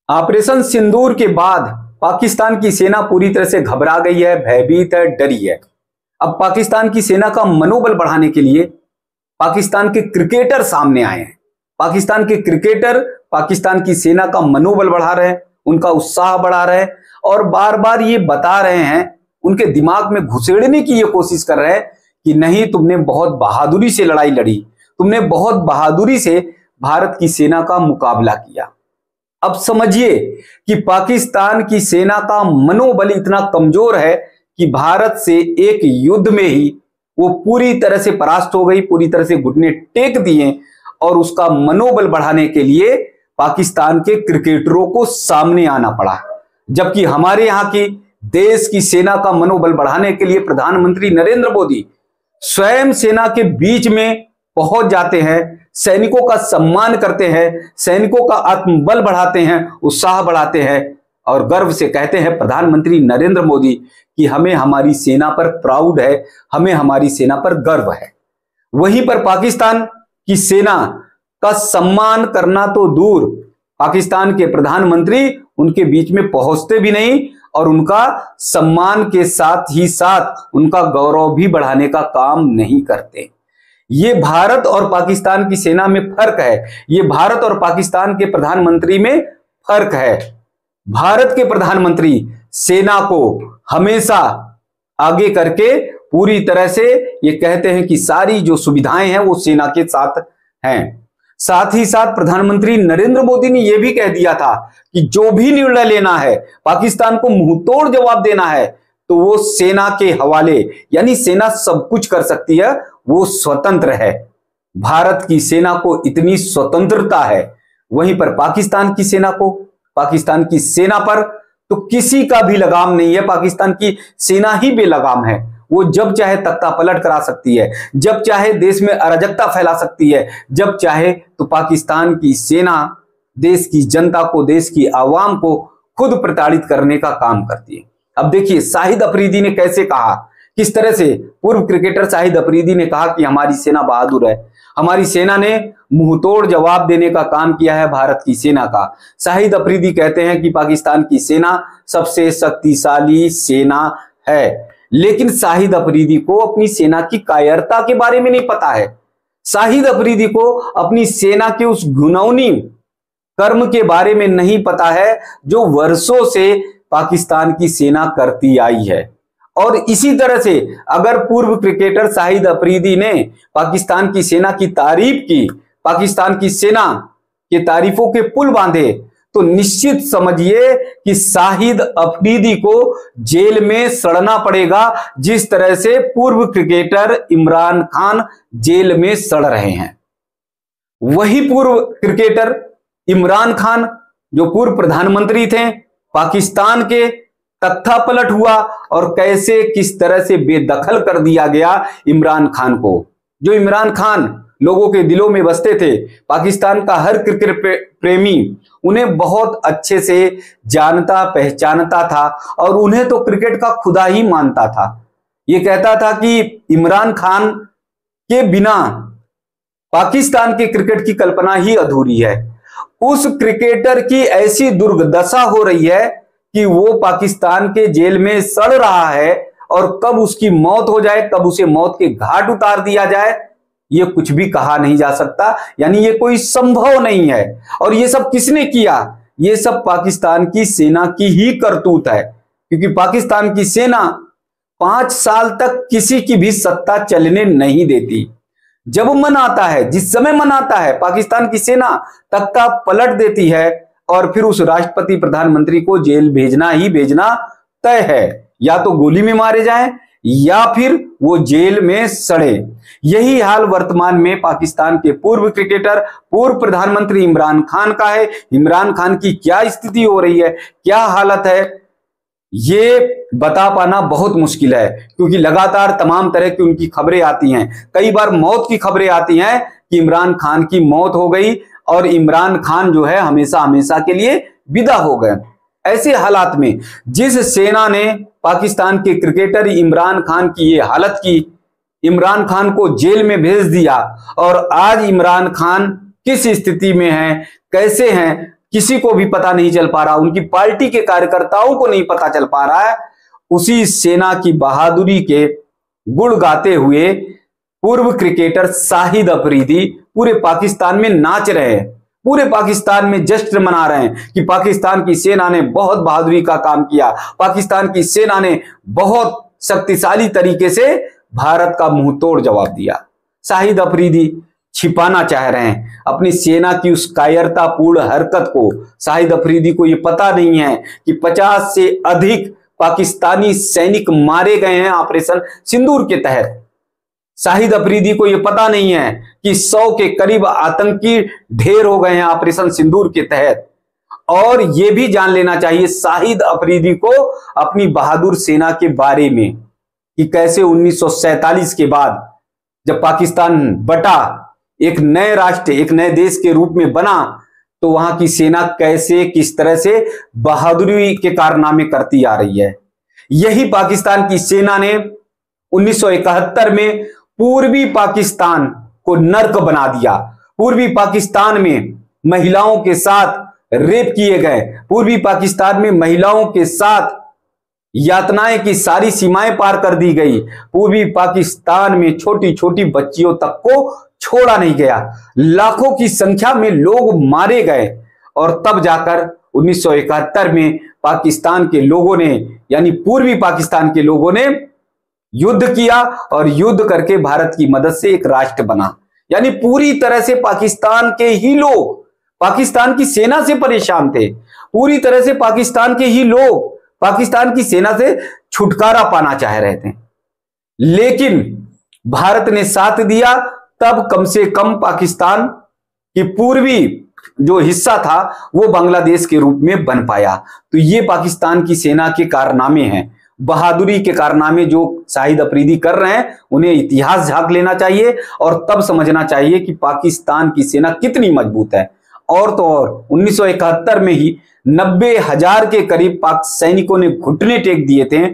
Operation सिंदूर के बाद पाकिस्तान की सेना पूरी तरह से घबरा गई है, भयभीत है, डरी है। अब पाकिस्तान की सेना का मनोबल बढ़ाने के लिए पाकिस्तान के क्रिकेटर सामने आए हैं। पाकिस्तान के क्रिकेटर पाकिस्तान की सेना का मनोबल बढ़ा रहे हैं, उनका उत्साह बढ़ा रहे हैं और बार बार ये बता रहे हैं, उनके दिमाग में घुसेड़ने की ये कोशिश कर रहे हैं कि नहीं, तुमने बहुत बहादुरी से लड़ाई लड़ी, तुमने बहुत बहादुरी से भारत की सेना का मुकाबला किया। अब समझिए कि पाकिस्तान की सेना का मनोबल इतना कमजोर है कि भारत से एक युद्ध में ही वो पूरी तरह से परास्त हो गई, पूरी तरह से घुटने टेक दिए और उसका मनोबल बढ़ाने के लिए पाकिस्तान के क्रिकेटरों को सामने आना पड़ा। जबकि हमारे यहां की देश की सेना का मनोबल बढ़ाने के लिए प्रधानमंत्री नरेंद्र मोदी स्वयं सेना के बीच में पहुंच जाते हैं, सैनिकों का सम्मान करते हैं, सैनिकों का आत्मबल बढ़ाते हैं, उत्साह बढ़ाते हैं और गर्व से कहते हैं प्रधानमंत्री नरेंद्र मोदी कि हमें हमारी सेना पर प्राउड है, हमें हमारी सेना पर गर्व है। वहीं पर पाकिस्तान की सेना का सम्मान करना तो दूर, पाकिस्तान के प्रधानमंत्री उनके बीच में पहुंचते भी नहीं और उनका सम्मान के साथ ही साथ उनका गौरव भी बढ़ाने का काम नहीं करते। ये भारत और पाकिस्तान की सेना में फर्क है, ये भारत और पाकिस्तान के प्रधानमंत्री में फर्क है। भारत के प्रधानमंत्री सेना को हमेशा आगे करके पूरी तरह से ये कहते हैं कि सारी जो सुविधाएं हैं वो सेना के साथ हैं। साथ ही साथ प्रधानमंत्री नरेंद्र मोदी ने यह भी कह दिया था कि जो भी निर्णय लेना है, पाकिस्तान को मुंहतोड़ जवाब देना है, तो वो सेना के हवाले, यानी सेना सब कुछ कर सकती है, वो स्वतंत्र है। भारत की सेना को इतनी स्वतंत्रता है, वहीं पर पाकिस्तान की सेना को, पाकिस्तान की सेना पर तो किसी का भी लगाम नहीं है। पाकिस्तान की सेना ही बेलगाम है, वो जब चाहे तख्ता पलट करा सकती है, जब चाहे देश में अराजकता फैला सकती है, जब चाहे तो पाकिस्तान की सेना देश की जनता को, देश की आवाम को खुद प्रताड़ित करने का काम करती है। अब देखिए शाहिद अफरीदी ने कैसे कहा, किस तरह से पूर्व क्रिकेटर शाहिद अफरीदी ने कहा कि हमारी सेना बहादुर है, हमारी सेना ने मुंहतोड़ जवाब देने का काम किया है भारत की सेना का। शाहिद अफरीदी कहते हैं कि पाकिस्तान की सेना सबसे शक्तिशाली सेना है, लेकिन शाहिद अफरीदी को अपनी सेना की कायरता के बारे में नहीं पता है। शाहिद अफरीदी को अपनी सेना के उस घिनौनी कर्म के बारे में नहीं पता है जो वर्षों से पाकिस्तान की सेना करती आई है। और इसी तरह से अगर पूर्व क्रिकेटर शाहिद अफरीदी ने पाकिस्तान की सेना की तारीफ की, पाकिस्तान की सेना के तारीफों के पुल बांधे, तो निश्चित समझिए कि शाहिद अफरीदी को जेल में सड़ना पड़ेगा, जिस तरह से पूर्व क्रिकेटर इमरान खान जेल में सड़ रहे हैं। वही पूर्व क्रिकेटर इमरान खान जो पूर्व प्रधानमंत्री थे पाकिस्तान के, तख्ता पलट हुआ और कैसे किस तरह से बेदखल कर दिया गया इमरान खान को। जो इमरान खान लोगों के दिलों में बसते थे, पाकिस्तान का हर क्रिकेट प्रेमी उन्हें बहुत अच्छे से जानता पहचानता था और उन्हें तो क्रिकेट का खुदा ही मानता था। ये कहता था कि इमरान खान के बिना पाकिस्तान के क्रिकेट की कल्पना ही अधूरी है। उस क्रिकेटर की ऐसी दुर्दशा हो रही है कि वो पाकिस्तान के जेल में सड़ रहा है और कब उसकी मौत हो जाए, कब उसे मौत के घाट उतार दिया जाए, ये कुछ भी कहा नहीं जा सकता। यानी ये कोई संभव नहीं है। और ये सब किसने किया? ये सब पाकिस्तान की सेना की ही करतूत है, क्योंकि पाकिस्तान की सेना 5 साल तक किसी की भी सत्ता चलने नहीं देती। जब मन आता है, जिस समय मन आता है, पाकिस्तान की सेना तख्ता पलट देती है और फिर उस राष्ट्रपति प्रधानमंत्री को जेल भेजना ही भेजना तय है। या तो गोली में मारे जाएं या फिर वो जेल में सड़े। यही हाल वर्तमान में पाकिस्तान के पूर्व क्रिकेटर, पूर्व प्रधानमंत्री इमरान खान का है। इमरान खान की क्या स्थिति हो रही है, क्या हालत है, ये बता पाना बहुत मुश्किल है, क्योंकि लगातार तमाम तरह की उनकी खबरें आती हैं। कई बार मौत की खबरें आती हैं कि इमरान खान की मौत हो गई और इमरान खान जो है हमेशा हमेशा के लिए विदा हो गए। ऐसे हालात में जिस सेना ने पाकिस्तान के क्रिकेटर इमरान खान की ये हालत की, इमरान खान को जेल में भेज दिया और आज इमरान खान किस स्थिति में हैं, कैसे हैं, किसी को भी पता नहीं चल पा रहा, उनकी पार्टी के कार्यकर्ताओं को नहीं पता चल पा रहा है, उसी सेना की बहादुरी के गुण गाते हुए पूर्व क्रिकेटर शाहिद अफरीदी पूरे पाकिस्तान में नाच रहे हैं, पूरे पाकिस्तान में जश्न मना रहे हैं कि पाकिस्तान की सेना ने बहुत बहादुरी का काम किया, पाकिस्तान की सेना ने बहुत शक्तिशाली तरीके से भारत का मुंह तोड़ जवाब दिया। शाहिद अफरीदी छिपाना चाह रहे हैं अपनी सेना की उस कायरतापूर्ण हरकत को। शाहिद अफरीदी को यह पता नहीं है कि 50 से अधिक पाकिस्तानी सैनिक मारे गए हैं ऑपरेशन सिंदूर के तहत। शाहिद अफरीदी को यह पता नहीं है कि 100 के करीब आतंकी ढेर हो गए हैं ऑपरेशन सिंदूर के तहत। और यह भी जान लेना चाहिए शाहिद अफरीदी को अपनी बहादुर सेना के बारे में कि कैसे 1947 के बाद जब पाकिस्तान बटा, एक नए राष्ट्र, एक नए देश के रूप में बना, तो वहां की सेना कैसे किस तरह से बहादुरी के कारनामे करती आ रही है। यही पाकिस्तान की सेना ने 1971 में पूर्वी पाकिस्तान को नर्क बना दिया। पूर्वी पाकिस्तान में महिलाओं के साथ रेप किए गए, पूर्वी पाकिस्तान में महिलाओं के साथ यातनाएं की सारी सीमाएं पार कर दी गई। पूर्वी पाकिस्तान में छोटी छोटी बच्चियों तक को छोड़ा नहीं गया, लाखों की संख्या में लोग मारे गए। और तब जाकर 1971 में पाकिस्तान के लोगों ने, यानी पूर्वी पाकिस्तान के लोगों ने युद्ध किया और युद्ध करके भारत की मदद से एक राष्ट्र बना। यानी पूरी तरह से पाकिस्तान के ही लोग पाकिस्तान की सेना से परेशान थे, पूरी तरह से पाकिस्तान के ही लोग पाकिस्तान की सेना से छुटकारा पाना चाह रहे थे। लेकिन भारत ने साथ दिया, तब कम से कम पाकिस्तान की पूर्वी जो हिस्सा था वो बांग्लादेश के रूप में बन पाया। तो ये पाकिस्तान की सेना के कारनामे हैं, बहादुरी के कारनामे जो शाहिद अफरीदी कर रहे हैं। उन्हें इतिहास झांक लेना चाहिए और तब समझना चाहिए कि पाकिस्तान की सेना कितनी मजबूत है। और तो और 1971 में ही 90,000 के करीब पाक सैनिकों ने घुटने टेक दिए थे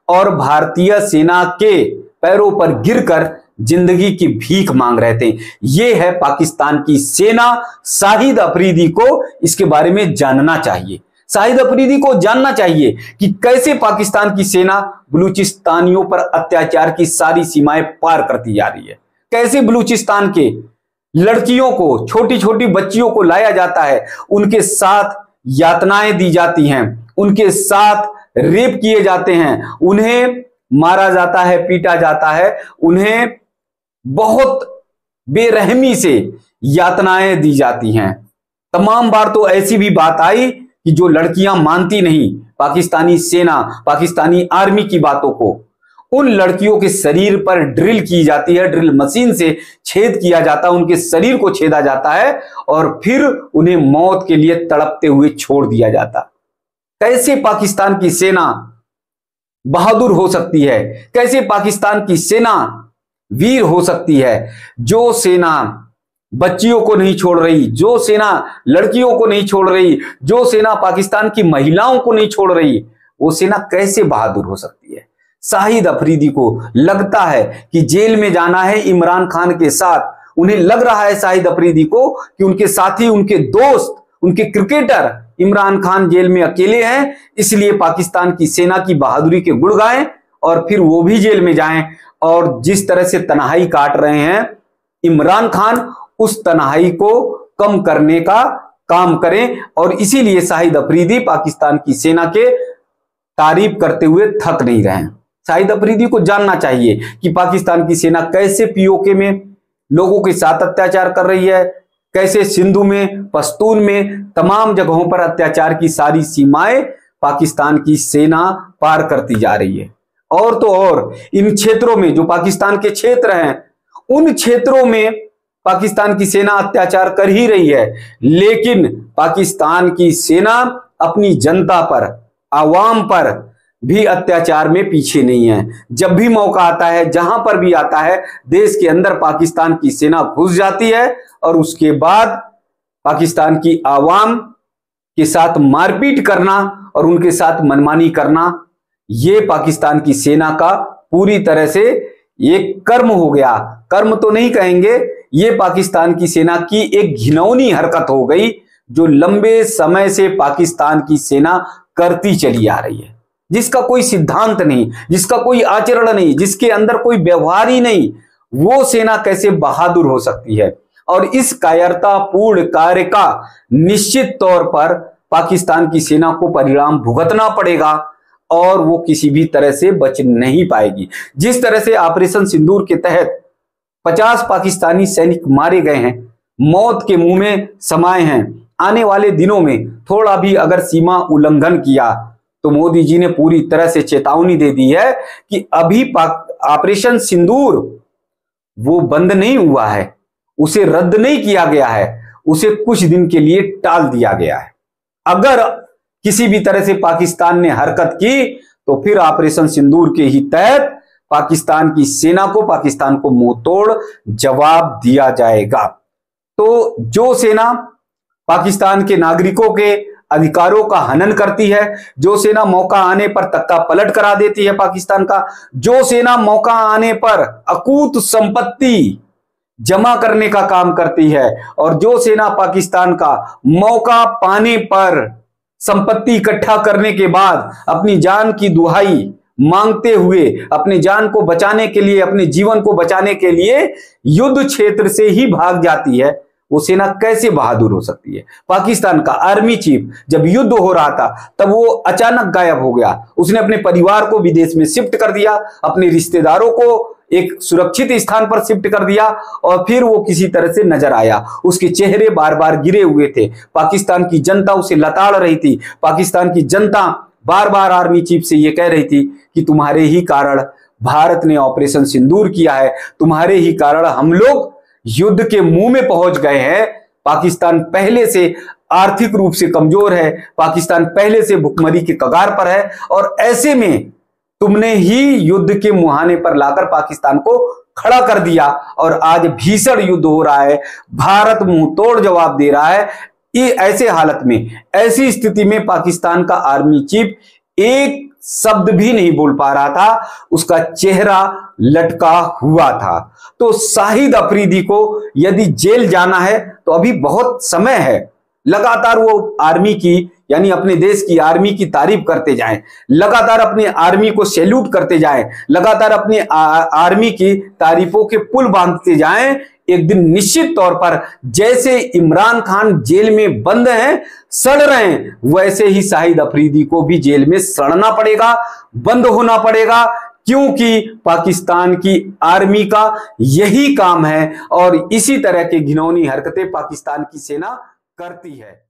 और भारतीय सेना के पैरों पर गिरकर जिंदगी की भीख मांग रहे थे। यह है पाकिस्तान की सेना। शाहिद अफरीदी को इसके बारे में जानना चाहिए। शाहिद अफरीदी को जानना चाहिए कि कैसे पाकिस्तान की सेना बलूचिस्तानियों पर अत्याचार की सारी सीमाएं पार करती जा रही है, कैसे बलूचिस्तान के लड़कियों को, छोटी छोटी बच्चियों को लाया जाता है, उनके साथ यातनाएं दी जाती हैं, उनके साथ रेप किए जाते हैं, उन्हें मारा जाता है, पीटा जाता है, उन्हें बहुत बेरहमी से यातनाएं दी जाती हैं। तमाम बार तो ऐसी भी बात आई कि जो लड़कियां मानती नहीं पाकिस्तानी सेना, पाकिस्तानी आर्मी की बातों को, उन लड़कियों के शरीर पर ड्रिल की जाती है, ड्रिल मशीन से छेद किया जाता है, उनके शरीर को छेदा जाता है और फिर उन्हें मौत के लिए तड़पते हुए छोड़ दिया जाता। कैसे पाकिस्तान की सेना बहादुर हो सकती है, कैसे पाकिस्तान की सेना वीर हो सकती है? जो सेना बच्चियों को नहीं छोड़ रही, जो सेना लड़कियों को नहीं छोड़ रही, जो सेना पाकिस्तान की महिलाओं को नहीं छोड़ रही, वो सेना कैसे बहादुर हो सकती है? शाहिद अफरीदी को लगता है कि जेल में जाना है इमरान खान के साथ। उन्हें लग रहा है शाहिद अफरीदी को कि उनके साथी, उनके दोस्त, उनके क्रिकेटर इमरान खान जेल में अकेले हैं, इसलिए पाकिस्तान की सेना की बहादुरी के गुण गाएं और फिर वो भी जेल में जाएं। और जिस तरह से तन्हाई काट रहे हैं इमरान खान, उस तन्हाई को कम करने का काम करें। और इसीलिए शाहिद अफरीदी पाकिस्तान की सेना के तारीफ करते हुए थक नहीं रहे हैं। शाहिद अफरीदी को जानना चाहिए कि पाकिस्तान की सेना कैसे पीओके में लोगों के साथ अत्याचार कर रही है, कैसे सिंधु में, पश्तून में, तमाम जगहों पर अत्याचार की सारी सीमाएं पाकिस्तान की सेना पार करती जा रही है। और तो और इन क्षेत्रों में, जो पाकिस्तान के क्षेत्र हैं, उन क्षेत्रों में पाकिस्तान की सेना अत्याचार कर ही रही है, लेकिन पाकिस्तान की सेना अपनी जनता पर, आवाम पर भी अत्याचार में पीछे नहीं है। जब भी मौका आता है, जहां पर भी आता है, देश के अंदर पाकिस्तान की सेना घुस जाती है और उसके बाद पाकिस्तान की आवाम के साथ मारपीट करना और उनके साथ मनमानी करना, यह पाकिस्तान की सेना का पूरी तरह से एक कर्म हो गया। कर्म तो नहीं कहेंगे, ये पाकिस्तान की सेना की एक घिनौनी हरकत हो गई, जो लंबे समय से पाकिस्तान की सेना करती चली आ रही है, जिसका कोई सिद्धांत नहीं, जिसका कोई आचरण नहीं, जिसके अंदर कोई व्यवहार ही नहीं, वो सेना कैसे बहादुर हो सकती है। और इस कायरतापूर्ण कार्य का निश्चित तौर पर पाकिस्तान की सेना को परिणाम भुगतना पड़ेगा और वो किसी भी तरह से बच नहीं पाएगी। जिस तरह से ऑपरेशन सिंदूर के तहत 50 पाकिस्तानी सैनिक मारे गए हैं, मौत के मुंह में समाये हैं, आने वाले दिनों में थोड़ा भी अगर सीमा उल्लंघन किया तो मोदी जी ने पूरी तरह से चेतावनी दे दी है कि अभी ऑपरेशन सिंदूर वो बंद नहीं हुआ है, उसे रद्द नहीं किया गया है, उसे कुछ दिन के लिए टाल दिया गया है। अगर किसी भी तरह से पाकिस्तान ने हरकत की तो फिर ऑपरेशन सिंदूर के ही तहत पाकिस्तान की सेना को, पाकिस्तान को मुंहतोड़ जवाब दिया जाएगा। तो जो सेना पाकिस्तान के नागरिकों के अधिकारों का हनन करती है, जो सेना मौका आने पर तख्ता पलट करा देती है पाकिस्तान का, जो सेना मौका आने पर अकूत संपत्ति जमा करने का काम करती है, और जो सेना पाकिस्तान का मौका पाने पर संपत्ति इकट्ठा करने के बाद अपनी जान की दुहाई मांगते हुए अपने जान को बचाने के लिए, अपने जीवन को बचाने के लिए युद्ध क्षेत्र से ही भाग जाती है, वो सेना कैसे बहादुर हो सकती है। पाकिस्तान का आर्मी चीफ जब युद्ध हो रहा था तब वो अचानक गायब हो गया, उसने अपने परिवार को विदेश में शिफ्ट कर दिया, अपने रिश्तेदारों को एक सुरक्षित स्थान पर शिफ्ट कर दिया, और फिर वो किसी तरह से नजर आया। उसके चेहरे बार बार गिरे हुए थे, पाकिस्तान की जनता उसे लताड़ रही थी, पाकिस्तान की जनता बार बार आर्मी चीफ से ये कह रही थी कि तुम्हारे ही कारण भारत ने ऑपरेशन सिंदूर किया है, तुम्हारे ही कारण हम लोग युद्ध के मुंह में पहुंच गए हैं। पाकिस्तान पहले से आर्थिक रूप से कमजोर है, पाकिस्तान पहले से भुखमरी के कगार पर है, और ऐसे में तुमने ही युद्ध के मुहाने पर लाकर पाकिस्तान को खड़ा कर दिया, और आज भीषण युद्ध हो रहा है, भारत मुंह तोड़ जवाब दे रहा है। ये ऐसे हालत में, ऐसी स्थिति में पाकिस्तान का आर्मी चीफ एक शब्द भी नहीं बोल पा रहा था, उसका चेहरा लटका हुआ था। तो शाहिद अफरीदी को यदि जेल जाना है तो अभी बहुत समय है, लगातार वो आर्मी की, यानी अपने देश की आर्मी की तारीफ करते जाएं, लगातार अपने आर्मी को सैल्यूट करते जाएं, लगातार अपने आर्मी की तारीफों के पुल बांधते जाएं। एक दिन निश्चित तौर पर जैसे इमरान खान जेल में बंद हैं, सड़ रहे हैं, वैसे ही शाहिद अफरीदी को भी जेल में सड़ना पड़ेगा, बंद होना पड़ेगा, क्योंकि पाकिस्तान की आर्मी का यही काम है और इसी तरह की घिनौनी हरकतें पाकिस्तान की सेना करती है।